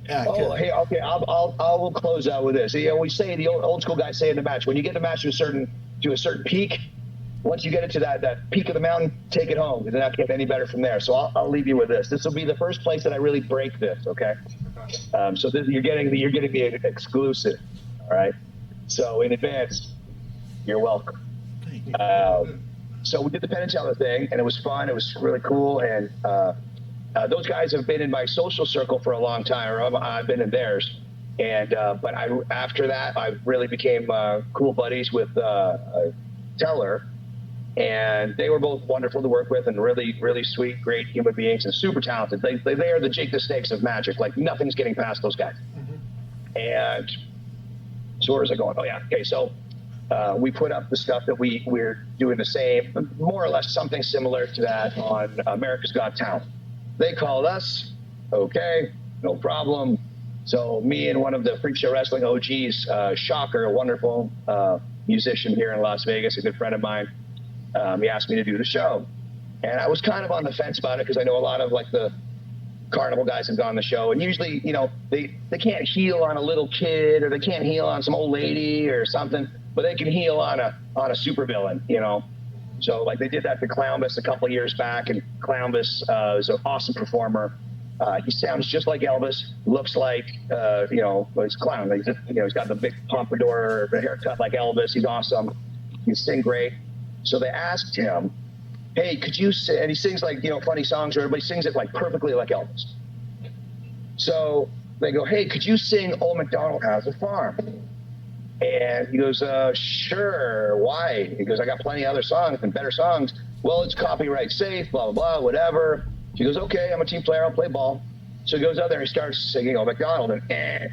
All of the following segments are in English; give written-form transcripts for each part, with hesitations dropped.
Yeah, Oh, hey, okay. I'll close out with this. You know, we say the old school guys say in the match, when you get the match to a certain peak, once you get it to that peak of the mountain, take it home. It's not getting any better from there. So I'll leave you with this. This will be the first place that I really break this. Okay. So you're getting the exclusive. All right. So in advance, you're welcome. So we did the Penn and Teller thing, and it was fun. It was really cool, and those guys have been in my social circle for a long time, or I've been in theirs. And but after that, I really became cool buddies with Teller, and they were both wonderful to work with and really, really sweet, great human beings and super talented. They are the Jake the Snakes of magic. Like nothing's getting past those guys. And so where is it going? Oh yeah, okay. So we put up the stuff that we're doing the same, more or less something similar to that on America's Got Talent. They called us, okay, no problem. So me and one of the Freak Show Wrestling OGs, Shocker, a wonderful musician here in Las Vegas, a good friend of mine, he asked me to do the show. And I was kind of on the fence about it because I know a lot of like the carnival guys have gone on the show, and usually, you know, they can't heal on a little kid or they can't heal on some old lady or something, but they can heal on a supervillain, you know. So like they did that to Clownbus a couple of years back, and Clownbus is an awesome performer. He sounds just like Elvis, looks like you know, he's a clown. He's got the big pompadour, the haircut like Elvis. He's awesome. He sing great. So they asked him, hey, could you sing? And he sings like, you know, funny songs, or everybody sings it like perfectly like Elvis. So they go, hey, could you sing Old MacDonald Has a Farm? And he goes, sure, why? He goes, I got plenty of other songs and better songs. Well, it's copyright safe, blah, blah, blah, whatever. He goes, okay, I'm a team player, I'll play ball. So he goes out there and he starts singing Old MacDonald and.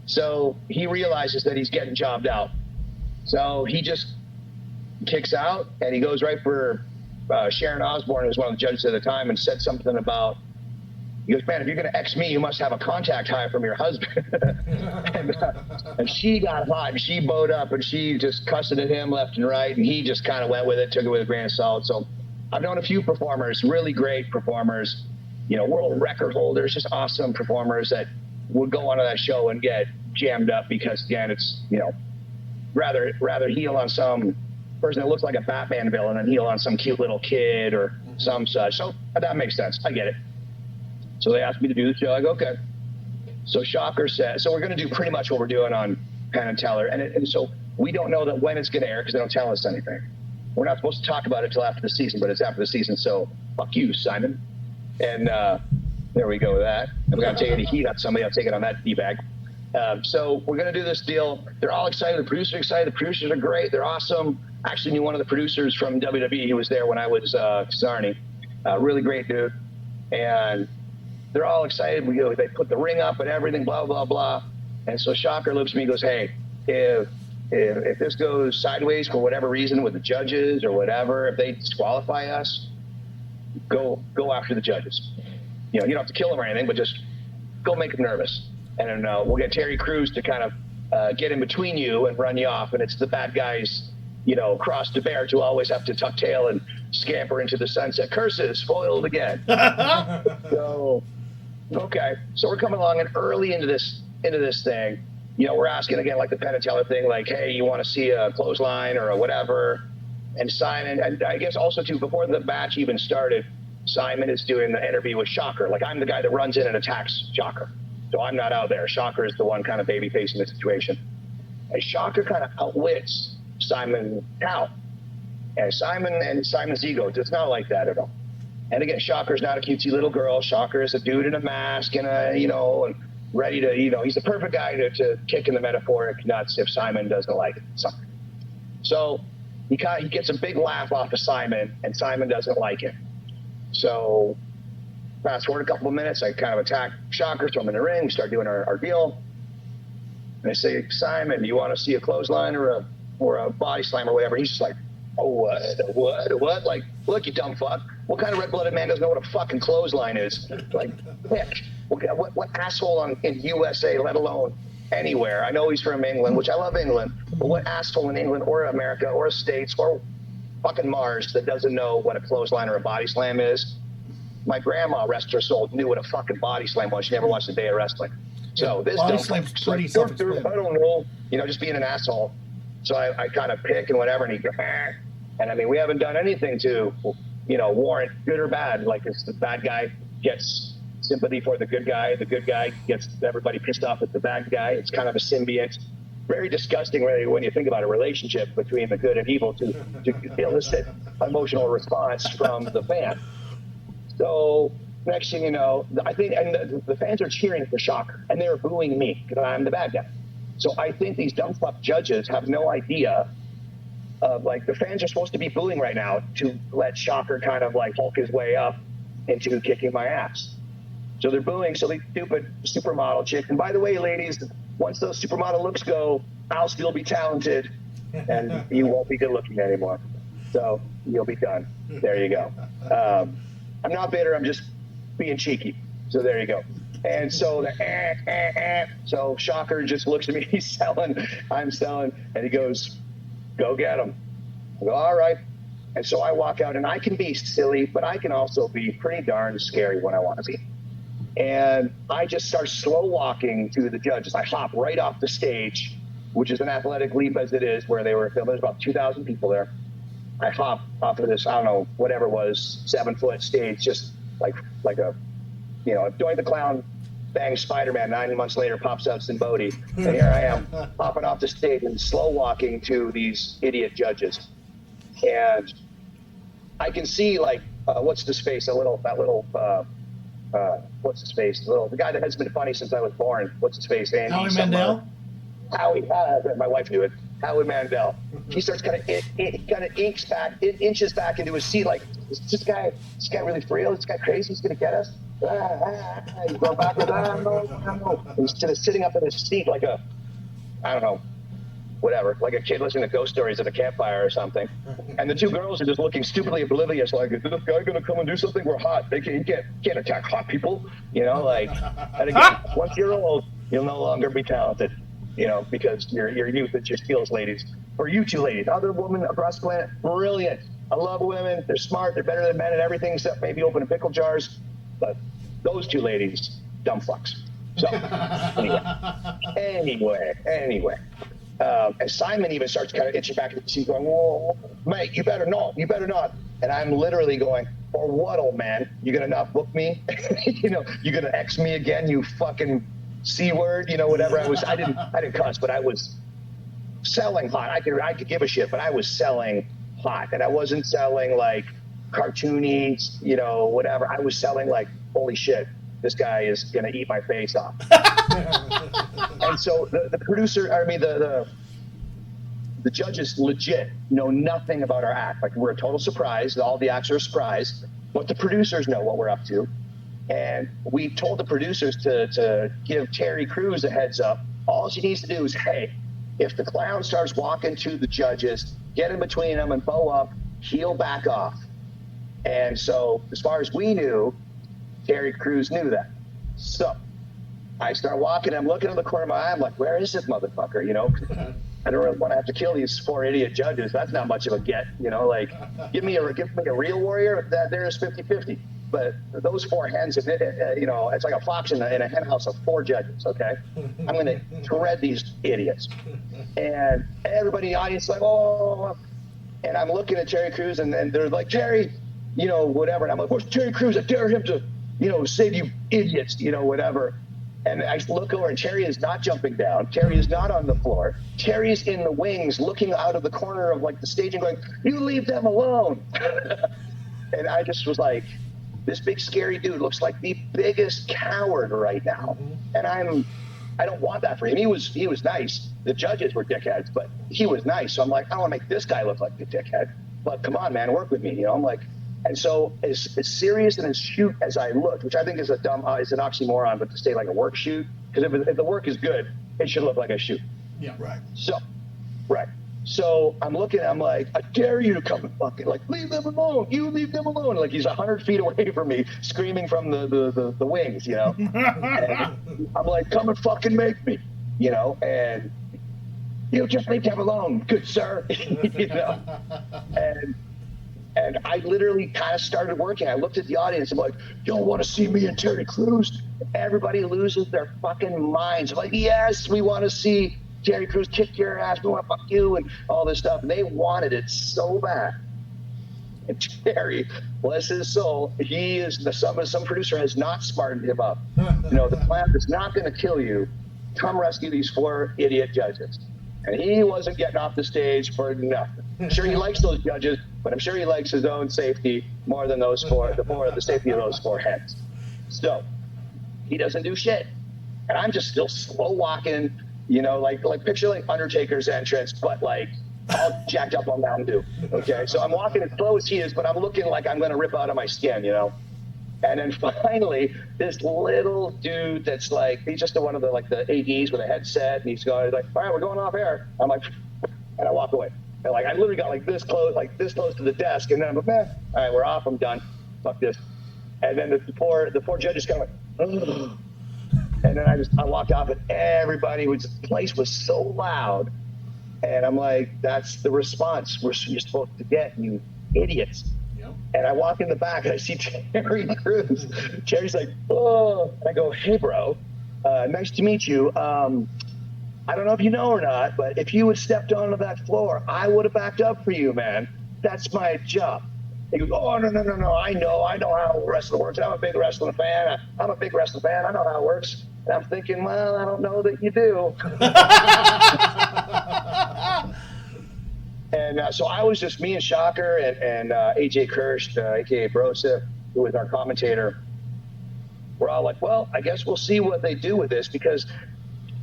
So he realizes that he's getting jobbed out. So he just kicks out and he goes right for Sharon Osbourne, who was one of the judges at the time, and said something about, he goes, man, if you're going to X me, you must have a contact high from your husband. and she got hot and she bowed up and she just cussed at him left and right. And he just kind of went with it, took it with a grain of salt. So I've known a few performers, really great performers, you know, world record holders, just awesome performers that would go onto that show and get jammed up because, again, it's, you know, rather heal on some person that looks like a Batman villain than heal on some cute little kid or some such. So that makes sense. I get it. So they asked me to do the show. I go, okay. So Shocker said, so we're going to do pretty much what we're doing on Penn and Teller. And so we don't know that when it's going to air because they don't tell us anything. We're not supposed to talk about it till after the season, but it's after the season. So fuck you, Simon. And there we go with that. I'm going to take any heat on somebody. I'll take it on that D-bag. So we're going to do this deal. They're all excited. The producers are excited. The producers are great. They're awesome. I actually knew one of the producers from WWE. He was there when I was Sarni. Really great dude. And they're all excited. They put the ring up and everything, blah, blah, blah. And so Shocker looks at me and goes, hey, if this goes sideways for whatever reason with the judges or whatever, if they disqualify us, go after the judges. You know, you don't have to kill them or anything, but just go make them nervous. And then we'll get Terry Crews to kind of get in between you and run you off. And it's the bad guys, you know, cross the bear to always have to tuck tail and scamper into the sunset. Curses, foiled again. So, okay. So we're coming along, and early into this thing, you know, we're asking again, like the Penn and Teller thing, like, hey, you want to see a clothesline or a whatever? And Simon, and I guess also too, before the match even started, Simon is doing the interview with Shocker. Like, I'm the guy that runs in and attacks Shocker. So I'm not out there. Shocker is the one kind of baby facing the situation. And Shocker kind of outwits Simon Cow. And Simon's ego does not like that at all. And again, Shocker's not a cutesy little girl. Shocker is a dude in a mask and and ready to, he's the perfect guy to kick in the metaphoric nuts if Simon doesn't like it. So he gets a big laugh off of Simon, and Simon doesn't like it. So fast forward a couple of minutes, I kind of attack Shocker, throw him in the ring, we start doing our deal. And I say, Simon, do you want to see a clothesline or a body slam or whatever? He's just like, oh, what? Like, look, you dumb fuck. What kind of red-blooded man doesn't know what a fucking clothesline is? Like, pick. What asshole in USA, let alone anywhere? I know he's from England, which I love England, but what asshole in England or America or States or fucking Mars that doesn't know what a clothesline or a body slam is? my grandma, rest her soul, knew what a fucking body slam was. She never watched a day of wrestling. So this body slam's pretty self-explanatory. I don't know, just being an asshole. So I kind of pick and whatever, and he goes, and I mean, we haven't done anything to, warrant good or bad. Like, it's the bad guy gets sympathy for the good guy gets everybody pissed off at the bad guy. It's kind of a symbiont. Very disgusting, really, when you think about a relationship between the good and evil to elicit emotional response from the fan. So next thing you know, I think, and the fans are cheering for Shocker, and they're booing me because I'm the bad guy. So I think these dumb fuck judges have no idea of, like, the fans are supposed to be booing right now to let Shocker kind of like Hulk his way up into kicking my ass. So they're booing silly, stupid supermodel chick. And by the way, ladies, once those supermodel looks go, I'll still be talented, and you won't be good looking anymore. So you'll be done. There you go. I'm not bitter. I'm just being cheeky. So there you go. And so so Shocker just looks at me. He's selling. I'm selling, and he goes, "Go get him." I go, "All right." And so I walk out, and I can be silly, but I can also be pretty darn scary when I want to be. And I just start slow walking to the judges. I hop right off the stage, which is an athletic leap as it is, where they were filming. There's about 2,000 people there. I hop off of this, I don't know, whatever it was, 7-foot stage, just like a, Doink the Clown bangs Spider-Man. 9 months later, pops out Sinn Bodhi. And here I am, hopping off the stage and slow walking to these idiot judges. And I can see, like, what's his face? What's his face? The guy that has been funny since I was born. What's his face? Andy. Howie Mandel? Howie, my wife knew it. Howie Mandel. He starts kind of inches back into his seat, like, is this guy really for real? Is this guy crazy? He's gonna get us? He's going backwards. No. Instead of sitting up in his seat like a, I don't know, whatever, like a kid listening to ghost stories at a campfire or something. And the two girls are just looking stupidly oblivious, like, is this guy gonna come and do something? We're hot. You can't attack hot people, like. And again, once you're old, you'll no longer be talented, because your youth is your skills, ladies. For you two ladies, other women across the planet, brilliant. I love women. They're smart. They're better than men at everything except maybe opening pickle jars. But those two ladies, dumb fucks. So anyway. And Simon even starts kind of itching back at the seat going, whoa, mate, you better not. And I'm literally going, for what, old man? You gonna not book me? You gonna X me again, you fucking C word, whatever. I didn't cuss, but I was selling hot. I could give a shit, but I was selling hot. And I wasn't selling like cartoony, whatever. I was selling like, holy shit, this guy is gonna eat my face off. And so the producer, the judges legit know nothing about our act. Like, we're a total surprise. All the acts are a surprise, but the producers know what we're up to. And we told the producers to give Terry Crews a heads up. All she needs to do is, hey, if the clown starts walking to the judges, get in between them and bow up, he'll back off. And so as far as we knew, Terry Crews knew that. So I start walking, I'm looking in the corner of my eye, I'm like, where is this motherfucker, I don't really want to have to kill these 4 idiot judges. That's not much of a get, like, give me a real warrior, that there is 50-50. But those 4 hens, it's like a fox in a hen house of 4 judges, okay? I'm going to shred these idiots. And everybody in the audience is like, oh, and I'm looking at Terry Crews, and they're like, Terry, whatever. And I'm like, where's Terry Crews? I dare him to, save you idiots, whatever. And I look over, and Terry is not jumping down. Terry is not on the floor. Terry's in the wings, looking out of the corner of like the stage and going, you leave them alone. And I just was like, this big scary dude looks like the biggest coward right now. And I don't want that for him. He was nice. The judges were dickheads, but he was nice. So I'm like, I don't want to make this guy look like the dickhead. But come on, man, work with me. I'm like, and so as serious and as shoot as I looked, which I think is it's an oxymoron, but to say like a work shoot, because if the work is good, it should look like a shoot. Yeah, right. So I'm looking, I'm like, I dare you to come and fucking, like, leave them alone. You leave them alone. Like, he's 100 feet away from me, screaming from the wings, And I'm like, come and fucking make me, and you just leave them alone, good sir, And And I literally kind of started working. I looked at the audience. I'm like, you don't want to see me and Terry Crews? Everybody loses their fucking minds. I'm like, yes, we want to see Terry Crews kick your ass. We want to fuck you and all this stuff. And they wanted it so bad. And Terry, bless his soul, he is some producer has not smartened him up. The plan is not going to kill you. Come rescue these 4 idiot judges. And he wasn't getting off the stage for nothing. I'm sure he likes those judges, but I'm sure he likes his own safety more than the safety of those 4 heads. So he doesn't do shit. And I'm just still slow walking, like picture like Undertaker's entrance, but like all jacked up on Mountain Dew. Okay. So I'm walking as slow as he is, but I'm looking like I'm going to rip out of my skin, And then finally, this little dude that's like, he's just one of the ADs with a headset, and he's going like, all right, we're going off air. I'm like, and I walk away. And I literally got this close to the desk, and then I'm like, all right, we're off. I'm done. Fuck this. And then the four judges kind of like, ugh. And then I walked off, and the place was so loud, and I'm like, that's the response you're supposed to get, you idiots. And I walk in the back and I see Terry Crews. Terry's like, oh. And I go, hey, bro, nice to meet you. I don't know if you know or not, but if you had stepped onto that floor, I would have backed up for you, man. That's my job. He goes, oh, no. I know how wrestling works. I'm a big wrestling fan. I know how it works. And I'm thinking, well, I don't know that you do. And so I was just me and Shocker and AJ Kirsch, aka Brosa, who was our commentator. We're all like, well, I guess we'll see what they do with this, because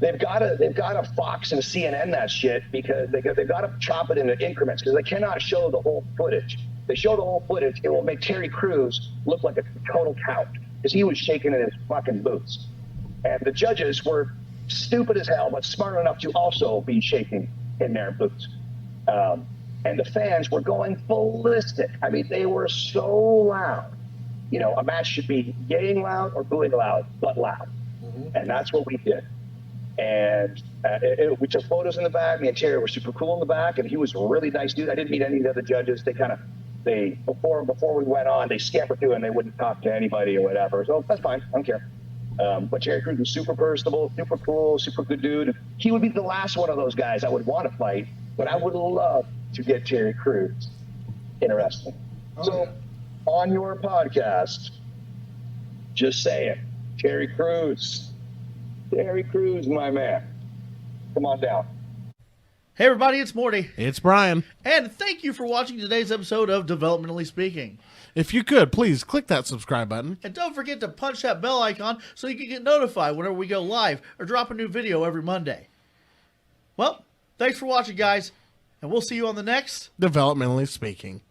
they've got to Fox and CNN that shit, because they've got to chop it into increments, because they cannot show the whole footage. They show the whole footage, it will make Terry Crews look like a total coward, because he was shaking in his fucking boots. And the judges were stupid as hell, but smart enough to also be shaking in their boots. And the fans were going ballistic. I mean, they were so loud. A match should be yaying loud or booing loud, but loud. Mm-hmm. And that's what we did. And we took photos in the back. Me and Terry were super cool in the back, and he was a really nice dude. I didn't meet any of the other judges. Before we went on, they scampered through and they wouldn't talk to anybody or whatever. So that's fine. I don't care. But Terry Crews was super personable, super cool, super good dude. He would be the last one of those guys I would want to fight, but I would love to get Terry Crews in wrestling. So on your podcast, just say it. Terry Crews, my man. Come on down. Hey everybody, it's Morty. It's Brian. And thank you for watching today's episode of Developmentally Speaking. If you could, please click that subscribe button. And don't forget to punch that bell icon so you can get notified whenever we go live or drop a new video every Monday. Well, thanks for watching, guys. And we'll see you on the next Developmentally Speaking.